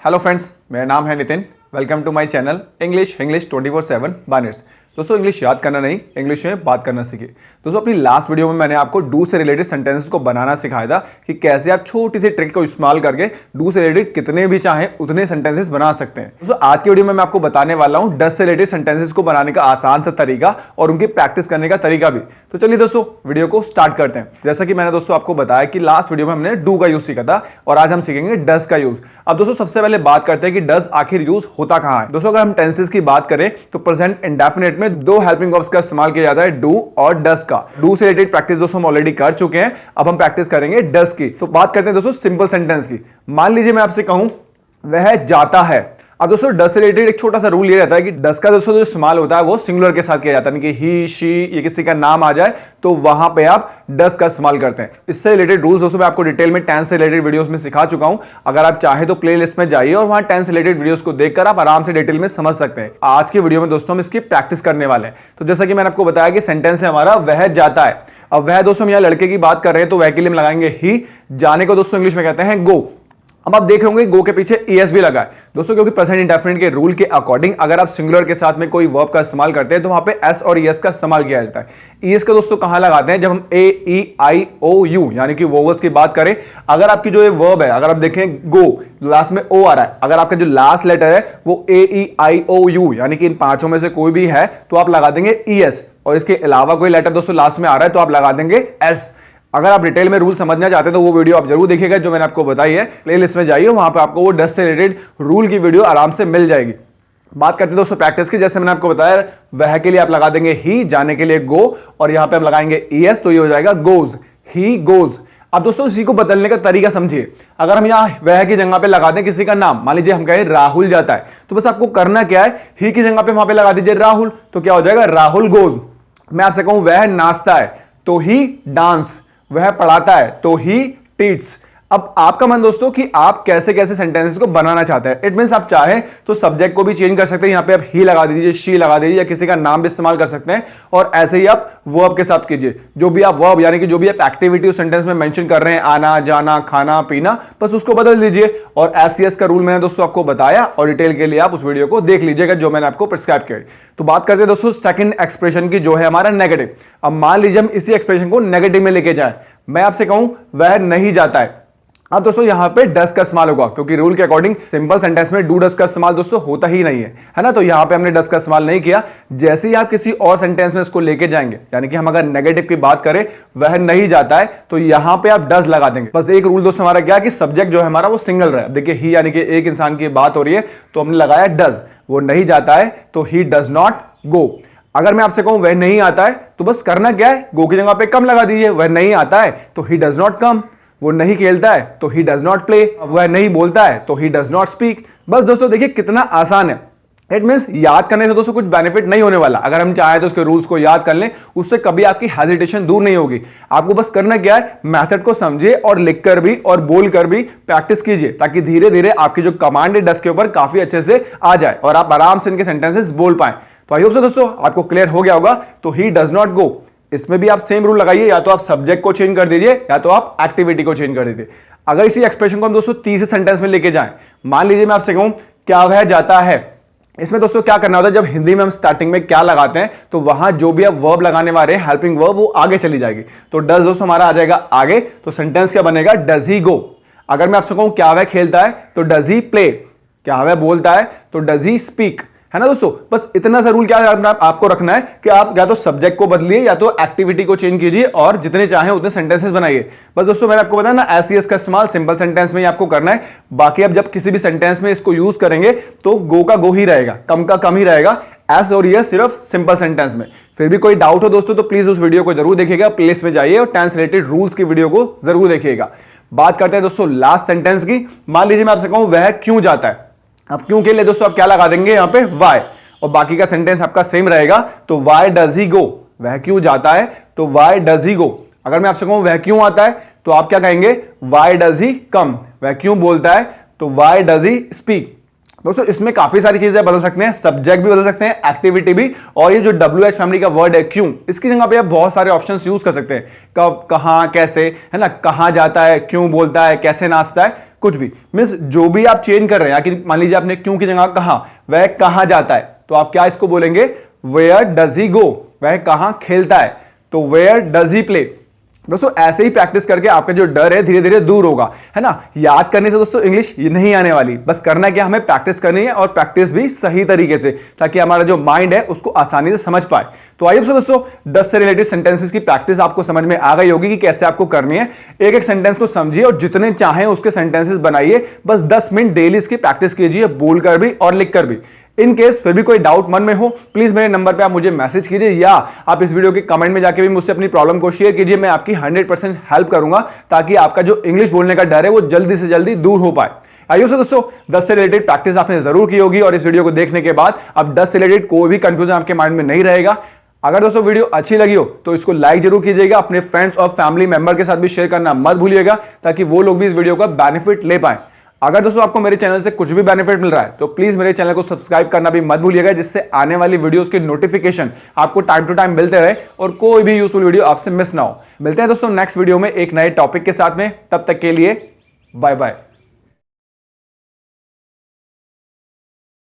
Hello friends, मेरा नाम है Nitin. Welcome to my channel English 24/7 बायनर्स। दोस्तों, इंग्लिश याद करना नहीं, इंग्लिश में बात करना सीखिए। दोस्तों, अपनी लास्ट वीडियो में मैंने आपको डू से रिलेटेड सेंटेंसेस को बनाना सिखाया था कि कैसे आप छोटी सी ट्रिक को इस्तेमाल करके डू से रिलेटेड कितने भी चाहें उतने सेंटेंसेस बना सकते हैं। दोस्तों, आज की वीडियो में मैं आपको बताने वाला हूं डस से रिलेटेड सेंटेंसेस को बनाने का आसान सा तरीका और उनकी प्रैक्टिस करने का तरीका भी। तो चलिए दोस्तों, वीडियो को स्टार्ट करते हैं। जैसा कि मैंने दोस्तों आपको बताया कि लास्ट वीडियो में हमने डू का यूज सीखा था और आज हम सीखेंगे डस का यूज। अब दोस्तों, सबसे पहले बात करते हैं कि डस आखिर यूज होता कहां है। दोस्तों, अगर हम टेंसेस की बात करें तो प्रेजेंट इंडेफिनिट में दो हेल्पिंग वर्ब्स का इस्तेमाल किया जाता है, डू और डस का। डू से रिलेटेड प्रैक्टिस दोस्तों हम ऑलरेडी कर चुके हैं, अब हम प्रैक्टिस करेंगे डस की। तो बात करते हैं दोस्तों सिंपल सेंटेंस की। मान लीजिए मैं आपसे कहूं वह जाता है। अब दोस्तों, डस से रिलेटेड एक छोटा सा रूल ये रहता है कि डस का दोस्तों जो इस्तेमाल होता है वो सिंगुलर के साथ किया जाता है, यानी कि ही, शी, ये किसी का नाम आ जाए तो वहां पे आप डस का इस्तेमाल करते हैं। इससे रिलेटेड रूल्स दोस्तों मैं आपको डिटेल में टेंस से रिलेटेड वीडियोस में सिखा चुका हूं। अगर आप चाहे तो प्लेलिस्ट में जाइए और वहां टेंस से रिलेटेड वीडियोस को देखकर आप आराम से डिटेल में समझ सकते हैं। आज की वीडियो में दोस्तों हम इसकी प्रैक्टिस करने वाले हैं। तो जैसा कि मैंने आपको बताया कि सेंटेंस है हमारा वह जाता है। अब वह दोस्तों हम यहाँ लड़के की बात कर रहे हैं तो वह के लिए हम लगाएंगे ही। जाने को दोस्तों इंग्लिश में कहते हैं गो। अब आप देख रहे होंगे गो के पीछे ईएस भी लगा है दोस्तों, क्योंकि प्रेजेंट इंडेफिनिट के रूल के अकॉर्डिंग अगर आप सिंगुलर के साथ में कोई वर्ब का इस्तेमाल करते हैं तो वहां पे एस और ईएस का इस्तेमाल किया जाता है। ईएस का दोस्तों कहां लगाते हैं, जब हम ए ई आई ओ यू यानी कि वोवल्स की बात करें। अगर आपकी जो ये वर्ब है, अगर आप देखें गो, लास्ट में ओ आ रहा है, अगर आपका जो लास्ट लेटर है वो ए ई आई ओ यू यानी कि इन पांचों में से कोई भी है तो आप लगा देंगे ईएस, और इसके अलावा कोई लेटर दोस्तों लास्ट में आ रहा है तो आप लगा देंगे एस। अगर आप डिटेल में रूल समझना चाहते हैं तो वो वीडियो आप जरूर देखिएगा जो मैंने आपको बताई है। प्लेलिस्ट में जाइए, वहां पे आपको वो डस से रिलेटेड रूल की वीडियो आराम से मिल जाएगी। बात करते हैं दोस्तों प्रैक्टिस की। जैसे मैंने आपको बताया वह के लिए आप लगा देंगे ही, जाने के लिए गो, और यहां पे हम लगाएंगे ईएस तो ये हो जाएगा गोज, ही गोज। अब दोस्तों इसी को बदलने का तरीका समझिए। अगर हम यहाँ वह की जगह पे लगा दें किसी का नाम, मान लीजिए हम कहें राहुल जाता है, तो बस आपको करना क्या है, ही की जगह पे वहां पे लगा दीजिए राहुल, तो क्या हो जाएगा राहुल गोज। मैं आपसे कहूं वह नाचता है तो ही डांस, वह पढ़ाता है तो ही टीट्स। अब आपका मन दोस्तों कि आप कैसे कैसे सेंटेंसेस को बनाना चाहते हैं। इट मींस आप चाहें तो सब्जेक्ट को भी चेंज कर सकते हैं, यहां पे आप ही लगा दीजिए, शी लगा दीजिए, या किसी का नाम भी इस्तेमाल कर सकते हैं, और ऐसे ही आप वर्ब के साथ कीजिए। जो भी आप वर्ब यानी कि जो भी आप एक्टिविटी उस सेंटेंस में मेंशन कर रहे हैं, आना जाना खाना पीना, बस उसको बदल दीजिए। और एससीएस का रूल मैंने दोस्तों आपको बताया और डिटेल के लिए आप उस वीडियो को देख लीजिएगा जो मैंने आपको प्रिस्क्राइब किया। तो बात करते हैं दोस्तों सेकंड एक्सप्रेशन की, जो है हमारा नेगेटिव। अब मान लीजिए हम इसी एक्सप्रेशन को नेगेटिव में लेके जाए। मैं आपसे कहूं वह नहीं जाता है। अब दोस्तों यहां पे डस का इस्तेमाल होगा, क्योंकि रूल के अकॉर्डिंग सिंपल सेंटेंस में डू डस का इस्तेमाल दोस्तों होता ही नहीं है ना। तो यहां पे हमने डस का इस्तेमाल नहीं किया। जैसे ही आप किसी और सेंटेंस में इसको लेके जाएंगे, यानी कि हम अगर नेगेटिव की बात करें वह नहीं जाता है, तो यहां पे आप डस लगा देंगे। बस एक रूल दोस्तों हमारा क्या कि सब्जेक्ट जो है हमारा वो सिंगल रहे। देखिए ही यानी कि एक इंसान की बात हो रही है तो हमने लगाया डज। वो नहीं जाता है तो ही डज नॉट गो। अगर मैं आपसे कहूं वह नहीं आता है तो बस करना क्या है, गो की जगह पे कम लगा दीजिए। वह नहीं आता है तो ही डज नॉट कम। वो नहीं खेलता है तो ही डज नॉट प्ले। वह नहीं बोलता है तो ही डज नॉट स्पीक। बस दोस्तों देखिए कितना आसान है। इट मींस याद करने से दोस्तों कुछ बेनिफिट नहीं होने वाला। अगर हम चाहें तो उसके रूल्स को याद कर लें, उससे कभी आपकी हेजिटेशन दूर नहीं होगी। आपको बस करना क्या है, मेथड को समझिए और लिखकर भी और बोलकर भी प्रैक्टिस कीजिए, ताकि धीरे धीरे आपकी जो कमांड है डस के ऊपर काफी अच्छे से आ जाए और आप आराम से इनके सेंटेंसेस बोल पाए। तो आई होप से दोस्तों आपको क्लियर हो गया होगा। तो ही डज नॉट गो, इसमें भी आप सेम रूल लगाइए, या तो आप सब्जेक्ट को चेंज कर दीजिए या तो आप एक्टिविटी को चेंज कर दीजिए। अगर इसी एक्सप्रेशन को हम दोस्तों तीसरे सेंटेंस में लेके जाएं, मान लीजिए मैं आपसे कहूं क्या वह जाता है। इसमें दोस्तों क्या करना होता है, जब हिंदी में हम स्टार्टिंग में क्या लगाते हैं तो वहां जो भी आप वर्ब लगाने वाले हैं हेल्पिंग वर्ब वो आगे चली जाएगी। तो डज दोस्तों हमारा आ जाएगा आगे, तो सेंटेंस क्या बनेगा, डज ही गो। अगर मैं आपसे कहूं क्या वह खेलता है तो डज ही प्ले। क्या वह बोलता है तो डज ही स्पीक, है ना दोस्तों। बस इतना सा रूल क्या आपको रखना है कि आप या तो सब्जेक्ट को बदलिए या तो एक्टिविटी को चेंज कीजिए और जितने चाहें उतने सेंटेंसेस बनाइए। बस दोस्तों मैंने आपको बताया ना एससीएस का इस्तेमाल सिंपल सेंटेंस में ही आपको करना है। बाकी आप जब किसी भी सेंटेंस में इसको यूज करेंगे तो गो का गो ही रहेगा, कम का कम ही रहेगा, एस और यस सिर्फ सिंपल सेंटेंस में। फिर भी कोई डाउट हो दोस्तों तो प्लीज उस वीडियो को जरूर देखिएगा, प्लेलिस्ट में जाइए और टेंस रिलेटेड रूल्स की वीडियो को जरूर देखिएगा। बात करते हैं दोस्तों लास्ट सेंटेंस की। मान लीजिए मैं आपसे कहूं वह क्यों जाता है। अब क्यों के लिए दोस्तों आप क्या लगा देंगे यहां पे, वाई, और बाकी का सेंटेंस आपका सेम रहेगा। तो वाई डज ही गो, वह क्यों जाता है तो वाई डज ही गो। अगर मैं आपसे कहूं वह क्यों आता है तो आप क्या कहेंगे, वाई डज ही कम। वह क्यों बोलता है तो वाई डज ही स्पीक। दोस्तों इसमें काफी सारी चीजें बदल सकते हैं, सब्जेक्ट भी बदल सकते हैं, एक्टिविटी भी, और ये जो WH फैमिली का वर्ड है क्यों, इसकी जगह पे आप बहुत सारे ऑप्शंस यूज कर सकते हैं। कब, कहां, कैसे, है ना, कहां जाता है, क्यों बोलता है, कैसे नाचता है, कुछ भी मीन्स जो भी आप चेंज कर रहे हैं, या मान लीजिए आपने क्यों की जगह कहां, वह कहां जाता है, तो आप क्या इसको बोलेंगे, वेयर डज ही गो, वह कहां खेलता है, तो वेयर डज ही प्ले। दोस्तों ऐसे ही प्रैक्टिस करके आपका जो डर है धीरे धीरे दूर होगा, है ना। याद करने से दोस्तों इंग्लिश नहीं आने वाली, बस करना क्या, हमें प्रैक्टिस करनी है और प्रैक्टिस भी सही तरीके से, ताकि हमारा जो माइंड है उसको आसानी से समझ पाए। तो आइए दोस्तों 10 से रिलेटेड सेंटेंसेस की प्रैक्टिस आपको समझ में आ गई होगी कि कैसे आपको करनी है। एक एक सेंटेंस को समझिए और जितने चाहें उसके सेंटेंसेस बनाइए। बस 10 मिनट डेली इसकी प्रैक्टिस कीजिए, बोलकर भी और लिखकर भी। इन केस फिर भी कोई डाउट मन में हो, प्लीज मेरे नंबर पे आप मुझे मैसेज कीजिए, या आप इस वीडियो के कमेंट में जाके भी मुझसे अपनी प्रॉब्लम को शेयर कीजिए। मैं आपकी 100% हेल्प करूंगा, ताकि आपका जो इंग्लिश बोलने का डर है वो जल्दी से जल्दी दूर हो पाए। आइए दोस्तों 10 से रिलेटेड प्रैक्टिस आपने जरूर की होगी, और इस वीडियो को देखने के बाद अब 10 से रिलेटेड कोई भी कंफ्यूजन आपके माइंड में नहीं रहेगा। अगर दोस्तों वीडियो अच्छी लगी हो तो इसको लाइक जरूर कीजिएगा, अपने फ्रेंड्स और फैमिली मेंबर के साथ भी शेयर करना मत भूलिएगा, ताकि वो लोग भी इस वीडियो का बेनिफिट ले पाए। अगर दोस्तों आपको मेरे चैनल से कुछ भी बेनिफिट मिल रहा है तो प्लीज मेरे चैनल को सब्सक्राइब करना भी मत भूलिएगा, जिससे आने वाली वीडियोस के नोटिफिकेशन आपको टाइम टू टाइम मिलते रहे और कोई भी यूजफुल वीडियो आपसे मिस ना हो। मिलते हैं दोस्तों नेक्स्ट वीडियो में एक नए टॉपिक के साथ में, तब तक के लिए बाय बाय।